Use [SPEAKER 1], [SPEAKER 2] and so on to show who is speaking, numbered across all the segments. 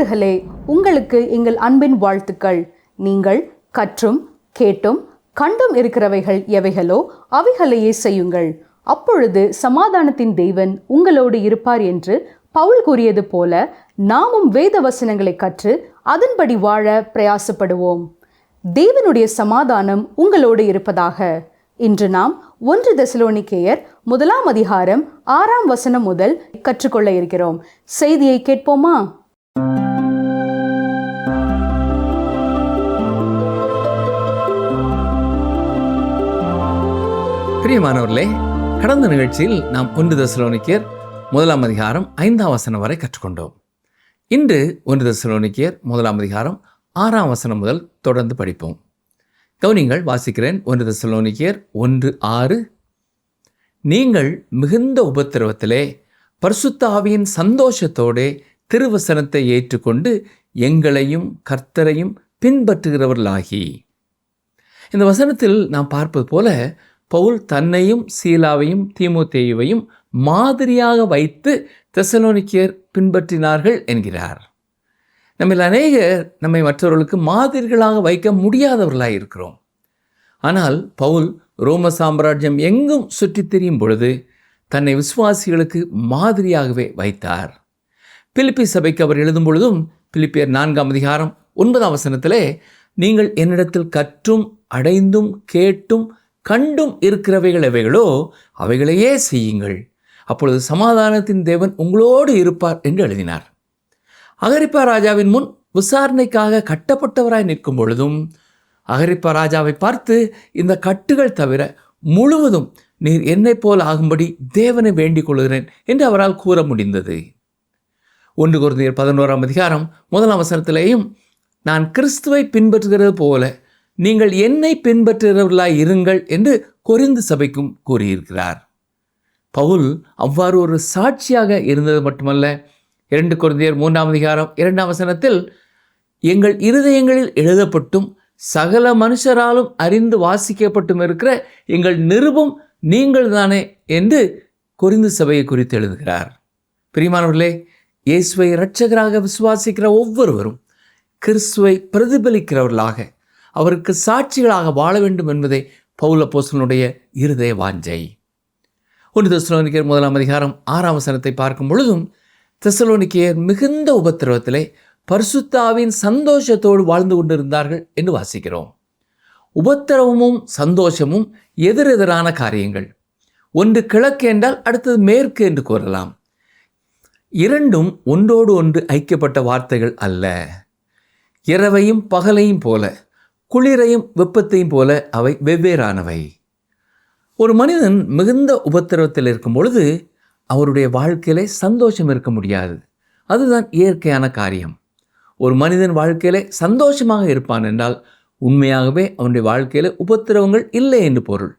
[SPEAKER 1] நண்பர்களே, உங்களுக்கு எங்கள் அன்பின் வாழ்த்துக்கள். நீங்கள் கற்றும் கேட்டும் கண்டும் இருக்கிறவைகள் எவைகளோ அவைகளையே செய்யுங்கள். அப்பொழுது சமாதானத்தின் தேவன் உங்களோடு இருப்பார் என்று பவுல் கூறியது போல நாமும் வேத வசனங்களை கற்று அதன்படி வாழ பிரயாசப்படுவோம். தேவனுடைய சமாதானம் உங்களோடு இருப்பதாக. இன்று நாம் 1 தெசலோனிக்கேயர் 1 அதிகாரம் 6 வசனம் முதல் கற்றுக்கொள்ள இருக்கிறோம். செய்தியை கேட்போமா?
[SPEAKER 2] பிரியமானவர்களே, கடந்த நிகழ்ச்சியில் நாம் 1 தெசலோனிக்கேயர் 1 அதிகாரம் 5 வசனம் வரை கற்றுக்கொண்டோம். இன்று 1 தெசலோனிக்கேயர் 1 அதிகாரம் 6 வசனம் முதல் தொடர்ந்து படிப்போம். கவனிங்கள், வாசிக்கிறேன். 1 தெசலோனிக்கேயர் 1:6. நீங்கள் மிகுந்த உபத்திரவத்திலே பரிசுத்த ஆவியின் சந்தோஷத்தோடே திருவசனத்தை ஏற்றுக்கொண்டு எங்களையும் கர்த்தரையும் பின்பற்றுகிறவர்களாகி. இந்த வசனத்தில் நாம் பார்ப்பது போல பவுல் தன்னையும் சீலாவையும் தீமோத்தேயுவையும் மாதிரியாக வைத்து தெசலோனிக்கேயர் பின்பற்றினார்கள் என்கிறார். நம்மில் அநேகர் நம்மை மற்றவர்களுக்கு மாதிரிகளாக வைக்க முடியாதவர்களாக இருக்கிறோம். ஆனால் பவுல் ரோம சாம்ராஜ்யம் எங்கும் சுற்றித் திரியும் பொழுது தன்னை விசுவாசிகளுக்கு மாதிரியாகவே வைத்தார். பிலிப்பி சபைக்கு அவர் எழுதும் பொழுதும் பிலிப்பியர் 4 அதிகாரம் 9 வசனத்திலே, நீங்கள் என்னிடத்தில் கற்றும் அடைந்தும் கேட்டும் கண்டும் இருக்கிறவைகள் எவைகளோ அவைகளையே செய்யுங்கள், அப்பொழுது சமாதானத்தின் தேவன் உங்களோடு இருப்பார் என்று எழுதினார். அகிரிப்பா ராஜாவின் முன் விசாரணைக்காக கட்டப்பட்டவராய் நிற்கும் பொழுதும் அகிரிப்பா ராஜாவை பார்த்து, இந்த கட்டுகள் தவிர முழுவதும் நீர் என்னைப் போல் ஆகும்படி தேவனை வேண்டிக் கொள்கிறேன் என்று அவரால் கூற முடிந்தது. 1 கொரிந்தியர் 11 அதிகாரம் 1 வசனத்திலேயும், நான் கிறிஸ்துவை பின்பற்றுகிறது போல நீங்கள் என்னை பின்பற்றுகிறவர்களாய் இருங்கள் என்று கொரிந்து சபைக்கும் கூறியிருக்கிறார். பவுல் அவ்வாறு ஒரு சாட்சியாக இருந்தது மட்டுமல்ல, 2 கொரிந்தியர் 3 அதிகாரம் 2 வசனத்தில், எங்கள் இருதயங்களில் எழுதப்பட்டும் சகல மனுஷராலும் அறிந்து வாசிக்கப்பட்டும் இருக்கிற எங்கள் நிருபம் நீங்கள் தானே என்று கொரிந்து சபையை குறித்து எழுதுகிறார். பிரியமானவர்களே, இயேசுவை இரட்சகராக விசுவாசிக்கிற ஒவ்வொருவரும் கிறிஸ்துவை பிரதிபலிக்கிறவர்களாக, அவருக்கு சாட்சிகளாக வாழ வேண்டும் என்பதே பவுல் அப்போஸ்தலனுடைய இருதய வாஞ்சை. 1 தெசலோனிக்கேயர் 1 அதிகாரம் 6 வசனத்தை பார்க்கும் பொழுதும், தெசலோனிக்கேயர் மிகுந்த உபத்திரவத்திலே பரிசுத்த ஆவியின் சந்தோஷத்தோடு வாழ்ந்து கொண்டிருந்தார்கள் என்று வாசிக்கிறோம். உபத்திரவமும் சந்தோஷமும் எதிரெதிரான காரியங்கள். ஒன்று கிழக்கு என்றால் அடுத்தது மேற்கு என்று கூறலாம். இரண்டும் ஒன்றோடு ஒன்று ஐக்கியப்பட்ட வார்த்தைகள் அல்ல. இரவையும் பகலையும் போல, குளிரையும் வெப்பத்தையும் போல அவை வெவ்வேறானவை. ஒரு மனிதன் மிகுந்த உபத்திரவத்தில் இருக்கும் பொழுது அவருடைய வாழ்க்கையிலே சந்தோஷம் இருக்க முடியாது. அதுதான் இயற்கையான காரியம். ஒரு மனிதன் வாழ்க்கையிலே சந்தோஷமாக இருப்பான் என்றால் உண்மையாகவே அவனுடைய வாழ்க்கையிலே உபத்திரவங்கள் இல்லை என்று பொருள்.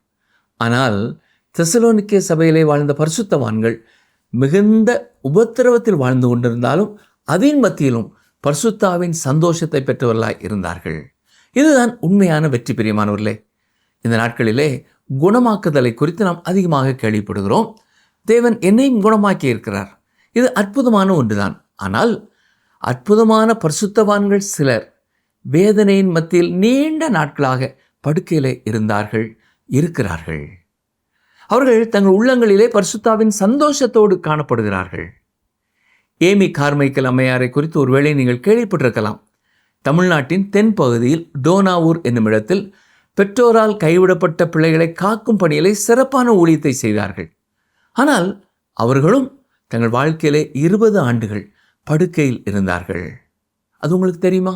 [SPEAKER 2] ஆனால் தெசலோனிக்கே சபையிலே வாழ்ந்த பரிசுத்தவான்கள் மிகுந்த உபத்திரவத்தில் வாழ்ந்து கொண்டிருந்தாலும் அதன் மத்தியிலும் பரிசுத்தாவின் சந்தோஷத்தை பெற்றவர்களாய் இருந்தார்கள். இதுதான் உண்மையான வெற்றி. பிரியமானவர்களே, இந்த நாட்களிலே குணமாக்குதலை குறித்து நாம் அதிகமாக கேள்விப்படுகிறோம். தேவன் என்னையும் குணமாக்கி இருக்கிறார். இது அற்புதமான ஒன்றுதான். ஆனால் அற்புதமான பரிசுத்தவான்கள் சிலர் வேதனையின் மத்தியில் நீண்ட நாட்களாக படுக்கையிலே இருக்கிறார்கள். அவர்கள் தங்கள் உள்ளங்களிலே பரிசுத்தாவின் சந்தோஷத்தோடு காணப்படுகிறார்கள். ஏமி கார்மைக்கல் அம்மையாரை குறித்து ஒருவேளை நீங்கள் கேள்விப்பட்டிருக்கலாம். தமிழ்நாட்டின் தென்பகுதியில் டோனாவூர் என்னும் இடத்தில் பெற்றோரால் கைவிடப்பட்ட பிள்ளைகளை காக்கும் பணியிலே சிறப்பான ஊழியத்தை செய்தார்கள். ஆனால் அவர்களும் தங்கள் வாழ்க்கையிலே 20 ஆண்டுகள் படுக்கையில் இருந்தார்கள். அது உங்களுக்கு தெரியுமா?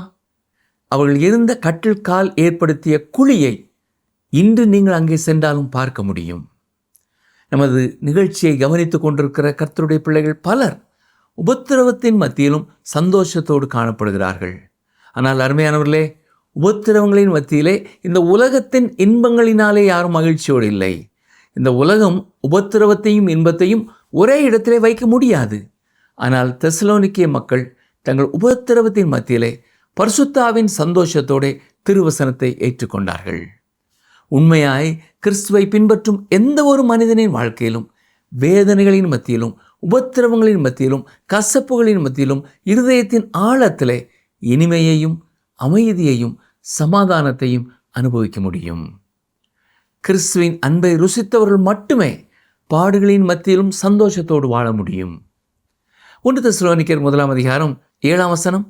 [SPEAKER 2] அவர்கள் இருந்த கட்டில் கால் ஏற்படுத்திய குழியை இன்று நீங்கள் அங்கே சென்றாலும் பார்க்க முடியும். நமது நிகழ்ச்சியை கவனித்து கொண்டிருக்கிற கர்த்தருடைய பிள்ளைகள் பலர் உபத்திரவத்தின் மத்தியிலும் சந்தோஷத்தோடு காணப்படுகிறார்கள். ஆனால் அருமையானவர்களே, உபத்திரவங்களின் மத்தியிலே இந்த உலகத்தின் இன்பங்களினாலே யாரும் மகிழ்ச்சியோடு இல்லை. இந்த உலகம் உபத்திரவத்தையும் இன்பத்தையும் ஒரே இடத்திலே வைக்க முடியாது. ஆனால் தெசலோனிக்கே மக்கள் தங்கள் உபத்திரவத்தின் மத்தியிலே பரிசுத்தாவின் சந்தோஷத்தோடு திருவசனத்தை ஏற்றுக்கொண்டார்கள். உண்மையாய் கிறிஸ்துவை பின்பற்றும் எந்த ஒரு மனிதனின் வாழ்க்கையிலும் வேதனைகளின் மத்தியிலும் உபத்திரவங்களின் மத்தியிலும் கசப்புகளின் மத்தியிலும் இருதயத்தின் ஆழத்திலே இனிமையையும் அமைதியையும் சமாதானத்தையும் அனுபவிக்க முடியும். கிறிஸ்துவின் அன்பை ருசித்தவர்கள் மட்டுமே பாடுகளின் மத்தியிலும் சந்தோஷத்தோடு வாழ முடியும். 1 தெசலோனிக்கேயர் 1:7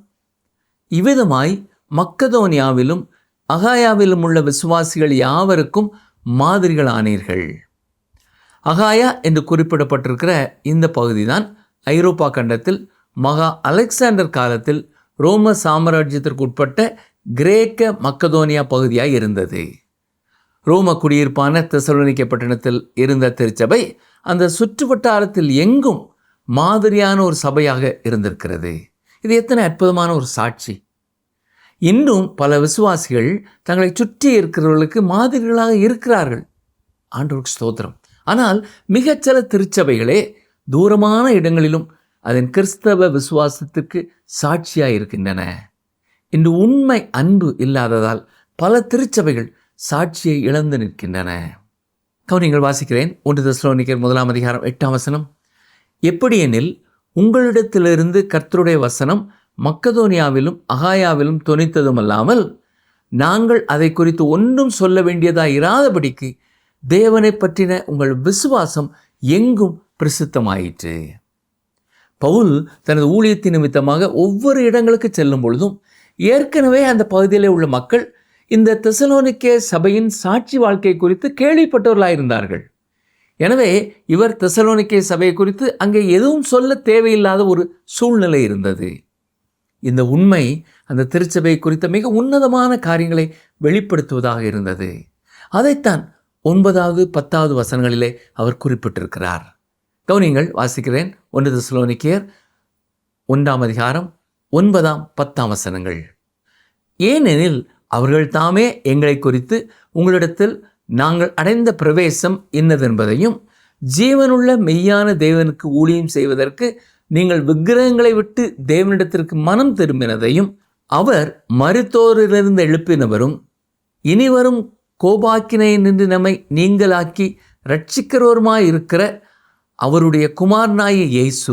[SPEAKER 2] இவ்விதமாய் மக்கதோனியாவிலும் அகாயாவிலும் உள்ள விசுவாசிகள் யாவருக்கும் மாதிரிகளானீர்கள். அகாயா என்று குறிப்பிடப்பட்டிருக்கிற இந்த பகுதி தான் ஐரோப்பா கண்டத்தில் மகா அலெக்சாண்டர் காலத்தில் ரோம சாம்ராஜ்யத்திற்கு உட்பட்ட கிரேக்க மக்கதோனியா பகுதியாய் இருந்தது. ரோம குடியிருப்பான தெசலோனிக்கே பட்டணத்தில் இருந்த திருச்சபை அந்த சுற்றுவட்டாரத்தில் எங்கும் மாதிரியான ஒரு சபையாக இருந்திருக்கிறது. இது எத்தனை அற்புதமான ஒரு சாட்சி! இன்னும் பல விசுவாசிகள் தங்களை சுற்றி இருக்கிறவர்களுக்கு மாதிரிகளாக இருக்கிறார்கள். ஆண்டவருக்கு ஸ்தோத்திரம். ஆனால் மிகச்சில திருச்சபைகளே தூரமான இடங்களிலும் அதன் கிறிஸ்தவ விசுவாசத்திற்கு சாட்சியாக இருக்கின்றன. இன்று உண்மை அன்பு இல்லாததால் பல திருச்சபைகள் சாட்சியை இழந்து நிற்கின்றன. கவனிங்கள், வாசிக்கிறேன். 1 தெசலோனிக்கேயர் 1:8 எப்படியெனில் உங்களிடத்திலிருந்து கர்த்தருடைய வசனம் மக்கதோனியாவிலும் அகாயாவிலும் தொனித்ததுமல்லாமல் நாங்கள் அதை குறித்து ஒன்றும் சொல்ல வேண்டியதாக இராதபடிக்கு தேவனை பற்றின உங்கள் விசுவாசம் எங்கும் பிரசித்தமாயிற்று. பவுல் தனது ஊழியத்தின் நிமித்தமாக ஒவ்வொரு இடங்களுக்கு செல்லும் பொழுதும் ஏற்கனவே அந்த பகுதியில் உள்ள மக்கள் இந்த தெசலோனிக்கே சபையின் சாட்சி வாழ்க்கை குறித்து கேள்விப்பட்டவர்களாயிருந்தார்கள். எனவே இவர் தெசலோனிக்கே சபையை குறித்து அங்கே எதுவும் சொல்ல தேவையில்லாத ஒரு சூழ்நிலை இருந்தது. இந்த உண்மை அந்த திருச்சபை குறித்த மிக உன்னதமான காரியங்களை வெளிப்படுத்துவதாக இருந்தது. அதைத்தான் 9, 10 வசனங்களிலே அவர் குறிப்பிட்டிருக்கிறார். கவனிங்கள், வாசிக்கிறேன். 1 தெசலோனிக்கேயர் 1:9, 10 வசனங்கள். ஏனெனில் அவர்கள் தாமே எங்களை குறித்து உங்களிடத்தில் நாங்கள் அடைந்த பிரவேசம் இன்னதென்பதையும் ஜீவனுள்ள மெய்யான தேவனுக்கு ஊழியம் செய்வதற்கு நீங்கள் விக்கிரகங்களை விட்டு தேவனிடத்திற்கு மனம் திரும்பினதையும் அவர் மரித்தோரிலிருந்து எழுப்பினவரும் இனிவரும் கோபாக்கினை நின்று நம்மை நீங்களாக்கி இரட்சிக்கிறவருமாய் இருக்கிற அவருடைய குமாரனாகிய இயேசு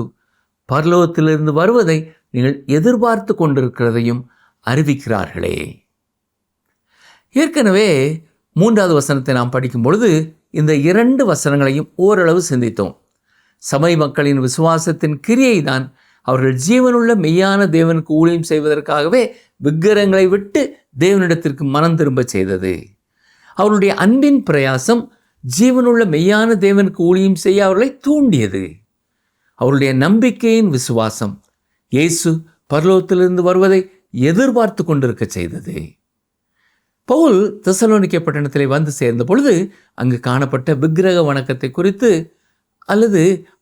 [SPEAKER 2] பரலோகத்திலிருந்து வருவதை நீங்கள் எதிர்பார்த்து கொண்டிருக்கிறதையும் அறிவிக்கிறார்களே. ஏற்கனவே 3வது வசனத்தை நாம் படிக்கும் பொழுது இந்த 2 வசனங்களையும் ஓரளவு சிந்தித்தோம். சபை மக்களின் விசுவாசத்தின் கிரியை தான் அவர்கள் ஜீவனுள்ள மெய்யான தேவனுக்கு ஊழியம் செய்வதற்காகவே விக்கிரகங்களை விட்டு தேவனிடத்திற்கு மனம் திரும்ப செய்தது. அவருடைய அன்பின் பிரயாசம் ஜீவனுள்ள மெய்யான தேவனுக்கு ஊழியம் செய்ய அவர்களை தூண்டியது. அவருடைய நம்பிக்கையின் விசுவாசம் இயேசு பரலோகத்திலிருந்து வருவதை எதிர்பார்த்து கொண்டிருக்க செய்தது. பவுல் தெசலோனிக்கே பட்டணத்திலே வந்து சேர்ந்த பொழுது அங்கு காணப்பட்ட விக்கிரக வணக்கத்தை குறித்து அல்லது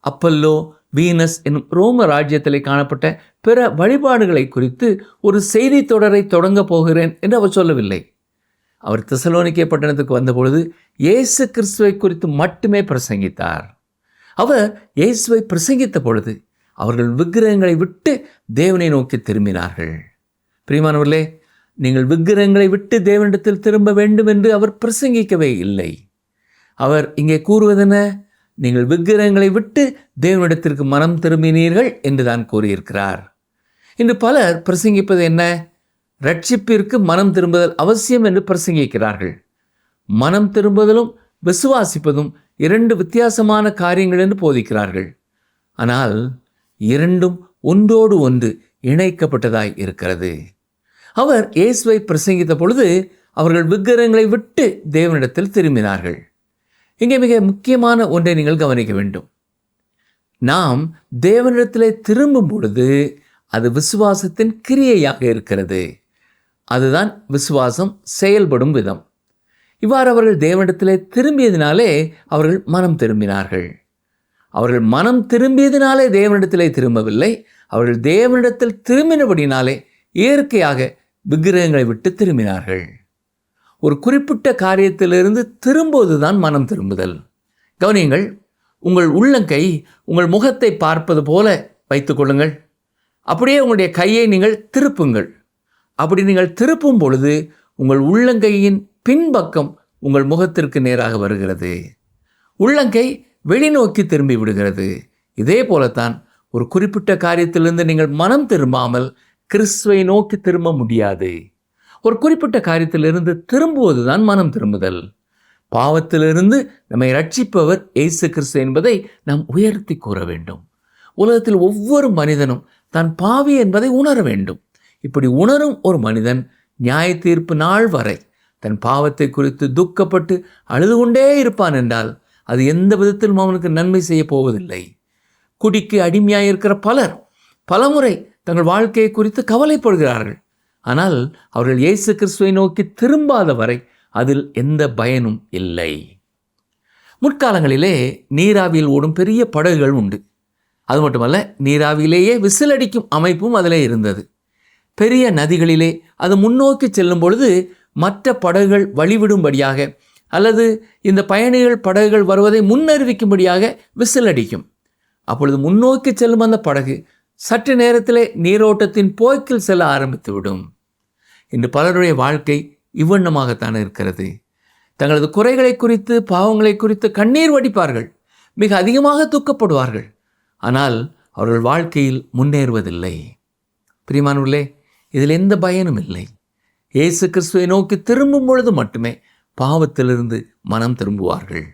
[SPEAKER 2] அப்பல்லோ, வீனஸ் என்னும் ரோம ராஜ்யத்திலே காணப்பட்ட பிற வழிபாடுகளை குறித்து ஒரு செய்தி தொடரை தொடங்க போகிறேன் என்று அவர் சொல்லவில்லை. அவர் தெசலோனிக்கே பட்டணத்துக்கு வந்தபொழுது இயேசு கிறிஸ்துவை குறித்து மட்டுமே பிரசங்கித்தார். அவர் இயேசுவை பிரசங்கித்த பொழுது அவர்கள் விக்கிரகங்களை விட்டு தேவனை நோக்கி திரும்பினார்கள். பிரியமானவர்களே, நீங்கள் விக்கிரகங்களை விட்டு தேவனிடத்தில் திரும்ப வேண்டும் என்று அவர் பிரசங்கிக்கவே இல்லை. அவர் இங்கே கூறுவதென, நீங்கள் விக்கிரகங்களை விட்டு தேவனிடத்திற்கு மனம் திரும்பினீர்கள் என்று தான் கூறியிருக்கிறார். இன்று பலர் பிரசங்கிப்பது என்ன? ரட்சிப்பிற்கு மனம் திரும்புதல் அவசியம் என்று பிரசங்கிக்கிறார்கள். மனம் திரும்புதலும் விசுவாசிப்பதும் 2 வித்தியாசமான காரியங்கள் என்று போதிக்கிறார்கள். ஆனால் இரண்டும் ஒன்றோடு ஒன்று இணைக்கப்பட்டதாய் இருக்கிறது. அவர் இயேசுவை பிரசங்கித்த பொழுது அவர்கள் விக்கிரகங்களை விட்டு தேவனிடத்தில் திரும்பினார்கள். இங்கே மிக முக்கியமான ஒன்றை நீங்கள் கவனிக்க வேண்டும். நாம் தேவனிடத்திலே திரும்பும் பொழுது அது விசுவாசத்தின் கிரியையாக இருக்கிறது. அதுதான் விசுவாசம் செயல்படும் விதம். இவ்வாறு அவர்கள் தேவனிடத்திலே திரும்பியதினாலே அவர்கள் மனம் திரும்பினார்கள். அவர்கள் மனம் திரும்பியதினாலே தேவனிடத்திலே திரும்பவில்லை. அவர்கள் தேவனிடத்தில் திரும்பினபடினாலே இயற்கையாக விக்கிரகங்களை விட்டு திரும்பினார்கள். ஒரு குறிப்பிட்ட காரியத்திலிருந்து திரும்புவதுதான் மனம் திரும்புதல். கவனியுங்கள், உங்கள் உள்ளங்கை உங்கள் முகத்தை பார்ப்பது போல வைத்துக் கொள்ளுங்கள். அப்படியே உங்களுடைய கையை நீங்கள் திருப்புங்கள். அப்படி நீங்கள் திருப்பும் பொழுது உங்கள் உள்ளங்கையின் பின்பக்கம் உங்கள் முகத்திற்கு நேராக வருகிறது. உள்ளங்கை வெளிநோக்கி திரும்பி விடுகிறது. இதே போலத்தான் ஒரு குறிப்பிட்ட காரியத்திலிருந்து நீங்கள் மனம் திரும்பாமல் கிறிஸ்துவை நோக்கி திரும்ப முடியாது. ஒரு குறிப்பிட்ட காரியத்திலிருந்து திரும்புவதுதான் மனம் திரும்புதல். பாவத்திலிருந்து நம்மை ரட்சிப்பவர் இயேசு கிறிஸ்து என்பதை நாம் உயர்த்தி கூற வேண்டும். உலகத்தில் ஒவ்வொரு மனிதனும் தான் பாவி என்பதை உணர வேண்டும். இப்படி உணரும் ஒரு மனிதன் நியாய தீர்ப்பு நாள் வரை தன் பாவத்தை குறித்து துக்கப்பட்டு அழுது கொண்டே இருப்பான் என்றால் அது எந்த விதத்திலும் அவனுக்கு நன்மை செய்ய போவதில்லை. குடிக்கு அடிமையாயிருக்கிற பலர் பலமுறை தங்கள் வாழ்க்கையை குறித்து கவலைப்படுகிறார்கள். ஆனால் அவர்கள் இயேசு கிறிஸ்துவை நோக்கி திரும்பாத வரை அதில் எந்த பயனும் இல்லை. முற்காலங்களிலே நீராவியில் ஓடும் பெரிய படகுகள் உண்டு. அது மட்டுமல்ல, நீராவியிலேயே விசிலடிக்கும் அமைப்பும் அதிலே இருந்தது. பெரிய நதிகளிலே அது முன்னோக்கி செல்லும் பொழுது மற்ற படகுகள் வழிவிடும்படியாக அல்லது இந்த பயணிகள் படகுகள் வருவதை முன்னறிவிக்கும்படியாக விசிலடிக்கும். அப்பொழுது முன்னோக்கி செல்லும் அந்த படகு சற்று நேரத்திலே நீரோட்டத்தின் போக்கில் செல்ல ஆரம்பித்துவிடும். இன்று பலருடைய வாழ்க்கை இவ்வண்ணமாகத்தான் இருக்கிறது. தங்களது குறைகளை குறித்து பாவங்களை குறித்து கண்ணீர் வடிப்பார்கள், மிக அதிகமாக துக்கப்படுவார்கள். ஆனால் அவர்கள் வாழ்க்கையில் முன்னேறுவதில்லை. பிரியமானவர்களே, இதில் எந்த பயனும் இல்லை. இயேசு கிறிஸ்துவை நோக்கி திரும்பும் பொழுது மட்டுமே பாவத்திலிருந்து மனம் திரும்புவார்கள்.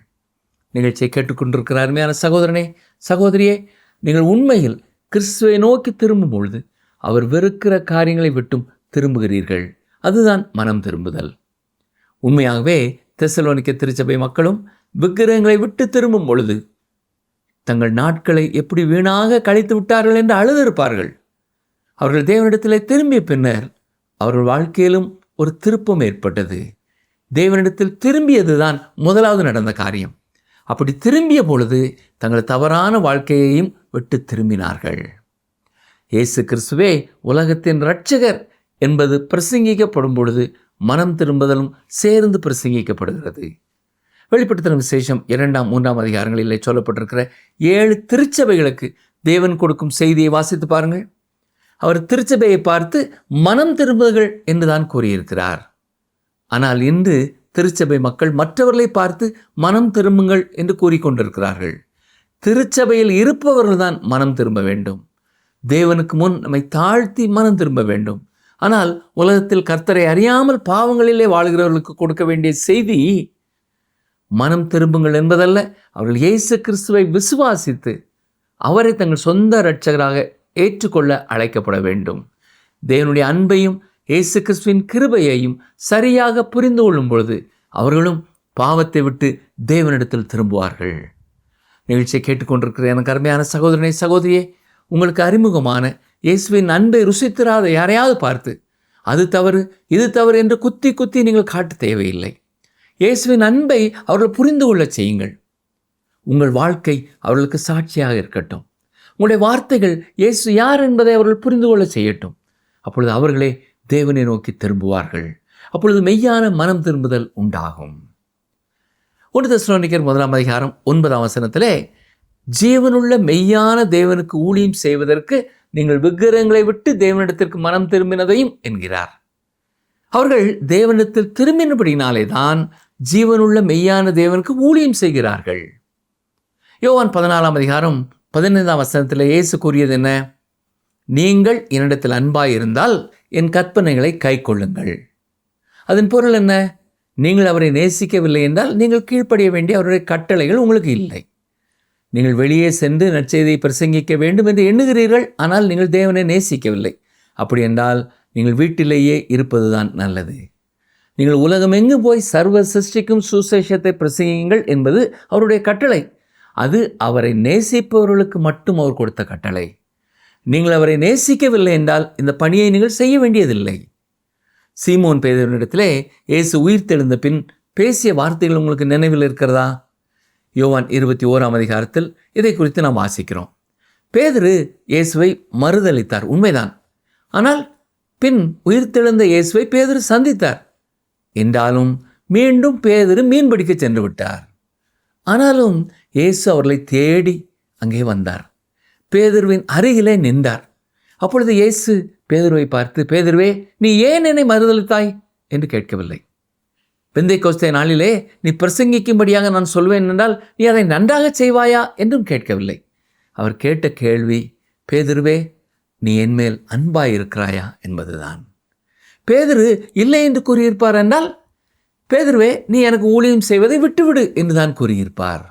[SPEAKER 2] நிகழ்ச்சியை கேட்டுக்கொண்டிருக்கிற அருமையான சகோதரனே, சகோதரியே, நீங்கள் உண்மையில் கிறிஸ்துவை நோக்கி திரும்பும் பொழுது அவர் வெறுக்கிற காரியங்களை விட்டும் திரும்புகிறீர்கள். அதுதான் மனம் திரும்புதல். உண்மையாகவே தெசலோனிக்க திருச்சபை மக்களும் விக்கிரகங்களை விட்டு திரும்பும் பொழுது தங்கள் நாட்களை எப்படி வீணாக கழித்து விட்டார்கள் என்று அழுதிருப்பார்கள். அவர்கள் தேவனிடத்திலே திரும்பிய பின்னர் அவர்கள் வாழ்க்கையிலும் ஒரு திருப்பம் ஏற்பட்டது. தேவனிடத்தில் திரும்பியதுதான் முதலாவது நடந்த காரியம். அப்படி திரும்பிய பொழுது தங்கள் தவறான வாழ்க்கையையும் விட்டு திரும்பினார்கள். இயேசு கிறிஸ்துவே உலகத்தின் இரட்சகர் என்பது பிரசங்கிக்கப்படும் பொழுது மனம் திரும்புதலும் சேர்ந்து பிரசங்கிக்கப்படுகிறது. வெளிப்படுத்தின விசேஷம் 2, 3 அதிகாரங்களிலே சொல்லப்பட்டிருக்கிற 7 திருச்சபைகளுக்கு தேவன் கொடுக்கும் செய்தியை வாசித்து பாருங்கள். அவர் திருச்சபையை பார்த்து மனம் திரும்புகள் என்றுதான் கூறியிருக்கிறார். ஆனால் இன்று திருச்சபை மக்கள் மற்றவர்களை பார்த்து மனம் திரும்புங்கள் என்று கூறிக்கொண்டிருக்கிறார்கள். திருச்சபையில் இருப்பவர்கள்தான் மனம் திரும்ப வேண்டும். தேவனுக்கு முன் நம்மை தாழ்த்தி மனம் திரும்ப வேண்டும். ஆனால் உலகத்தில் கர்த்தரை அறியாமல் பாவங்களிலே வாழ்கிறவர்களுக்கு கொடுக்க வேண்டிய செய்தி மனம் திரும்புங்கள் என்பதல்ல. அவர்கள் இயேசு கிறிஸ்துவை விசுவாசித்து அவரை தங்கள் சொந்த இரட்சகராக ஏற்றுக்கொள்ள அழைக்கப்பட வேண்டும். தேவனுடைய அன்பையும் இயேசு கிறிஸ்துவின் கிருபையையும் சரியாக புரிந்து கொள்ளும் பொழுது அவர்களும் பாவத்தை விட்டு தேவனிடத்தில் திரும்புவார்கள். நிகழ்ச்சியை கேட்டுக்கொண்டிருக்கிற எனக்கு அருமையான சகோதரனே, சகோதரியே, உங்களுக்கு அறிமுகமான இயேசுவின் அன்பை ருசித்திராத யாரையாவது பார்த்து அது தவறு இது தவறு என்று குத்தி குத்தி நீங்கள் காட்ட தேவையில்லை. இயேசுவின் அன்பை அவர்கள் புரிந்து கொள்ள செய்யுங்கள். உங்கள் வாழ்க்கை அவர்களுக்கு சாட்சியாக இருக்கட்டும். உங்களுடைய வார்த்தைகள் இயேசு யார் என்பதை அவர்கள் புரிந்து கொள்ள செய்யட்டும். அப்பொழுது அவர்களே தேவனை நோக்கி திரும்புவார்கள். அப்பொழுது மெய்யான மனம் திரும்புதல் உண்டாகும். 1 தெசலோனிக்கர் 1 அதிகாரம் 9 ஜீவனுள்ள மெய்யான தேவனுக்கு ஊழியம் செய்வதற்கு நீங்கள் விக்கிரகங்களை விட்டு தேவனிடத்திற்கு மனம் திரும்பினதையும் என்கிறார். அவர்கள் தேவனிடத்தில் திரும்பினபடினாலே தான் ஜீவனுள்ள மெய்யான தேவனுக்கு ஊழியம் செய்கிறார்கள். யோவான் 14 அதிகாரம் 15 இயேசு கூறியது என்ன? நீங்கள் என்னிடத்தில் அன்பாயிருந்தால் என் கற்பனைகளை கைக்கொள்ளுங்கள். அதன் பொருள் என்ன? நீங்கள் அவரை நேசிக்கவில்லை என்றால் நீங்கள் கீழ்ப்படிய வேண்டிய அவருடைய கட்டளைகள் உங்களுக்கு இல்லை. நீங்கள் வெளியே சென்று நற்செய்தியை பிரசங்கிக்க வேண்டும் என்று எண்ணுகிறீர்கள், ஆனால் நீங்கள் தேவனை நேசிக்கவில்லை. அப்படி என்றால் நீங்கள் வீட்டிலேயே இருப்பதுதான் நல்லது. நீங்கள் உலகமெங்கு போய் சர்வ சிருஷ்டிக்கும் சுசேஷத்தை பிரசங்கியுங்கள் என்பது அவருடைய கட்டளை. அது அவரை நேசிப்பவர்களுக்கு மட்டும் அவர் கொடுத்த கட்டளை. நீங்கள் அவரை நேசிக்கவில்லை என்றால் இந்த பணியை நீங்கள் செய்ய வேண்டியதில்லை. சீமோன் பேதுருவினிடத்திலே இயேசு உயிர்த்தெழுந்த பின் பேசிய வார்த்தைகள் உங்களுக்கு நினைவில் இருக்கிறதா? யோவான் 21 அதிகாரத்தில் இதை குறித்து நாம் வாசிக்கிறோம். பேதுரு இயேசுவை மறுதலித்தார், உண்மைதான். ஆனால் பின் உயிர்த்தெழுந்த இயேசுவை பேதுரு சந்தித்தார். என்றாலும் மீண்டும் பேதுரு மீன் பிடிக்க சென்று விட்டார். ஆனாலும் இயேசு அவர்களை தேடி அங்கே வந்தார். பேதுருவின் அருகிலே நின்றார். அப்பொழுது இயேசு பேதுருவை பார்த்து, பேதுருவே, நீ ஏன் என்னை மறுதலித்தாய் என்று கேட்கவில்லை. பெந்தைக்கோஸ்தே நாளிலே நீ பிரசங்கிக்கும்படியாக நான் சொல்வேன் என்றால் நீ அதை நன்றாக செய்வாயா என்றும் கேட்கவில்லை. அவர் கேட்ட கேள்வி, பேதுருவே, நீ என்மேல் அன்பாயிருக்கிறாயா என்பதுதான். பேதுரு இல்லை என்று கூறியிருப்பார் என்றால், பேதுருவே, நீ எனக்கு ஊழியம் செய்வதை விட்டுவிடு என்றுதான் கூறியிருப்பார்.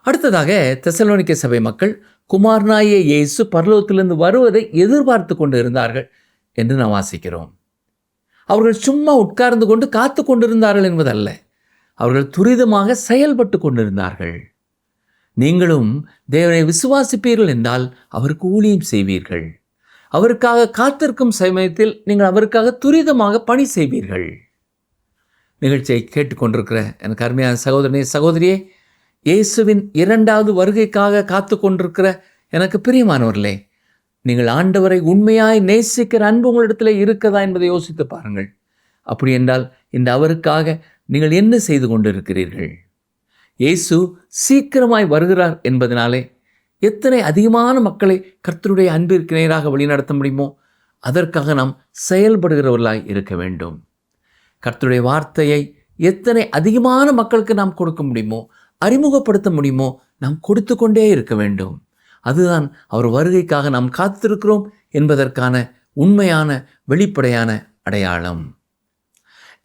[SPEAKER 2] அடுத்ததாக தெசலோனிக்கே சபை மக்கள் குமாரனாகிய இயேசு பரலோகத்திலிருந்து வருவதை எதிர்பார்த்து கொண்டு இருந்தார்கள் என்று நாம் வாசிக்கிறோம். அவர்கள் சும்மா உட்கார்ந்து கொண்டு காத்து கொண்டிருந்தார்கள் என்பதல்ல, அவர்கள் துரிதமாக செயல்பட்டு கொண்டிருந்தார்கள். நீங்களும் தேவனை விசுவாசிப்பீர்கள் என்றால் அவருக்கு ஊழியம் செய்வீர்கள். அவருக்காக காத்திருக்கும் சமயத்தில் நீங்கள் அவருக்காக துரிதமாக பணி செய்வீர்கள். நிகழ்ச்சியை கேட்டுக்கொண்டிருக்கிற எனக்கு அருமையான சகோதரனே, சகோதரியே, இயேசுவின் 2வது வருகைக்காக காத்து கொண்டிருக்கிற எனக்கு பிரியமானவர்களே, நீங்கள் ஆண்டவரை உண்மையாய் நேசிக்கிற அன்பு உங்களிடத்தில் இருக்கிறதா என்பதை யோசித்து பாருங்கள். அப்படி என்றால் இந்த அவருக்காக நீங்கள் என்ன செய்து கொண்டிருக்கிறீர்கள்? இயேசு சீக்கிரமாய் வருகிறார் என்பதனாலே எத்தனை அதிகமான மக்களை கர்த்தருடைய அன்பிற்கு நேராக வழிநடத்த முடியுமோ அதற்காக நாம் செயல்படுகிறவர்களாய் இருக்க வேண்டும். கர்த்தருடைய வார்த்தையை எத்தனை அதிகமான மக்களுக்கு நாம் கொடுக்க முடியுமோ, அறிமுகப்படுத்த முடியுமோ, நாம் கொடுத்து கொண்டே இருக்க வேண்டும். அதுதான் அவர் வருகைக்காக நாம் காத்திருக்கிறோம் என்பதற்கான உண்மையான வெளிப்படையான அடையாளம்.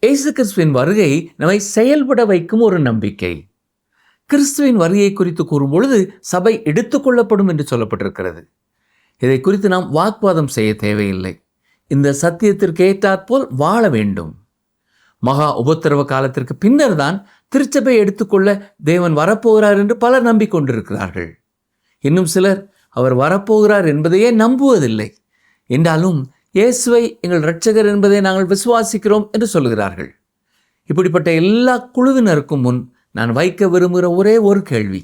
[SPEAKER 2] இயேசு கிறிஸ்துவின் வருகை நம்மை செயல்பட வைக்கும் ஒரு நம்பிக்கை. கிறிஸ்துவின் வருகை குறித்து கூறும் பொழுது சபை எடுத்துக்கொள்ளப்படும் என்று சொல்லப்பட்டிருக்கிறது. இதை குறித்து நாம் வாக்குவாதம் செய்ய தேவையில்லை. இந்த சத்தியத்திற்கு ஏற்றாற்போல் வாழ வேண்டும். மகா உபத்திரவ காலத்திற்கு பின்னர் தான் திருச்சபை எடுத்துக்கொள்ள தேவன் வரப்போகிறார் என்று பலர் நம்பிக்கொண்டிருக்கிறார்கள். இன்னும் சிலர் அவர் வரப்போகிறார் என்பதையே நம்புவதில்லை. என்றாலும் இயேசுவை எங்கள் இரட்சகர் என்பதை நாங்கள் விசுவாசிக்கிறோம் என்று சொல்கிறார்கள். இப்படிப்பட்ட எல்லா குழுவினருக்கும் முன் நான் வைக்க விரும்புகிற ஒரே ஒரு கேள்வி,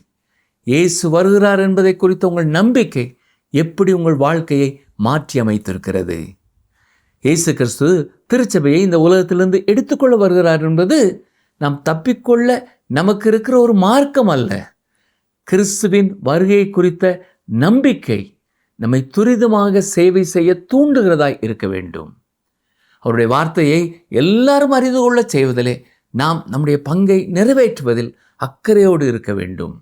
[SPEAKER 2] இயேசு வருகிறார் என்பதை குறித்த உங்கள் நம்பிக்கை எப்படி உங்கள் வாழ்க்கையை மாற்றி அமைத்திருக்கிறது? இயேசு கிறிஸ்து திருச்சபையை இந்த உலகத்திலிருந்து எடுத்துக்கொள்ள வருகிறார் என்பது நாம் தப்பிக்கொள்ள நமக்கு இருக்கிற ஒரு மார்க்கம் அல்ல. கிறிஸ்துவின் வருகை குறித்த நம்பிக்கை நம்மை துரிதமாக சேவை செய்ய தூண்டுகிறதாய் இருக்க வேண்டும். அவருடைய வார்த்தையை எல்லாரும் அறிந்து கொள்ள செய்வதிலே நாம் நம்முடைய பங்கை நிறைவேற்றுவதில் அக்கறையோடு இருக்க வேண்டும்.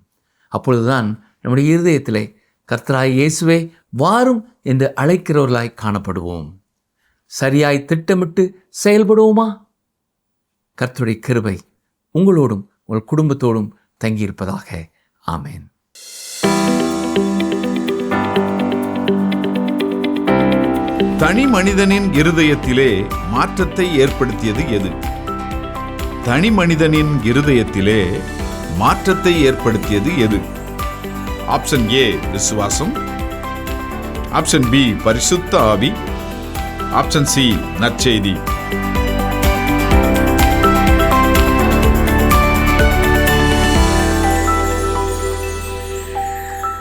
[SPEAKER 2] அப்பொழுதுதான் நம்முடைய இருதயத்திலே கர்த்தராய் இயேசுவே வாரும் என்று அழைக்கிறவர்களாய் காணப்படுவோம். சரியாய் திட்டமிட்டு செயல்படுவோமா? கர்த்தருடைய கிருபை உங்களோடும் உங்கள் குடும்பத்தோடும் தங்கியிருப்பதாக. ஆமென்.
[SPEAKER 3] தனி மனிதனின் இருதயத்திலே மாற்றத்தை ஏற்படுத்தியது எது? தனி மனிதனின் இருதயத்திலே மாற்றத்தை ஏற்படுத்தியது எது? ஆப்ஷன் ஏ விசுவாசம், ஆப்ஷன் பி பரிசுத்த ஆவி, ஆப்ஷன் சி நற்செய்தி.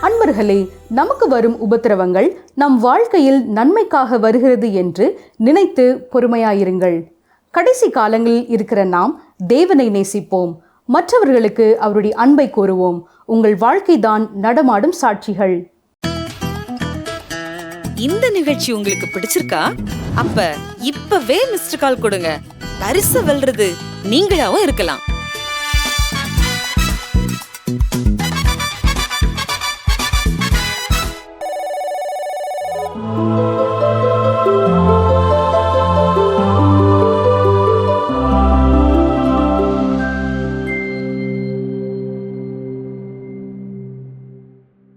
[SPEAKER 1] அன்பர்களே, நமக்கு வரும் உபத்திரவங்கள் நம் வாழ்க்கையில் நன்மைக்காக வருகிறது என்று நினைத்து பொறுமையாயிருங்கள். கடைசி காலங்களில் இருக்கிற நாம் தேவனை நேசிப்போம், மற்றவர்களுக்கு அவருடைய அன்பை கூறுவோம். உங்கள் வாழ்க்கைதான் நடமாடும் சாட்சிகள்.
[SPEAKER 4] இந்த நிகழ்ச்சி உங்களுக்கு பிடிச்சிருக்கா? அப்ப இப்பவே மிஸ்டர் கால் கொடுங்க. பரிசு வெல்றது நீங்களாவும் இருக்கலாம்.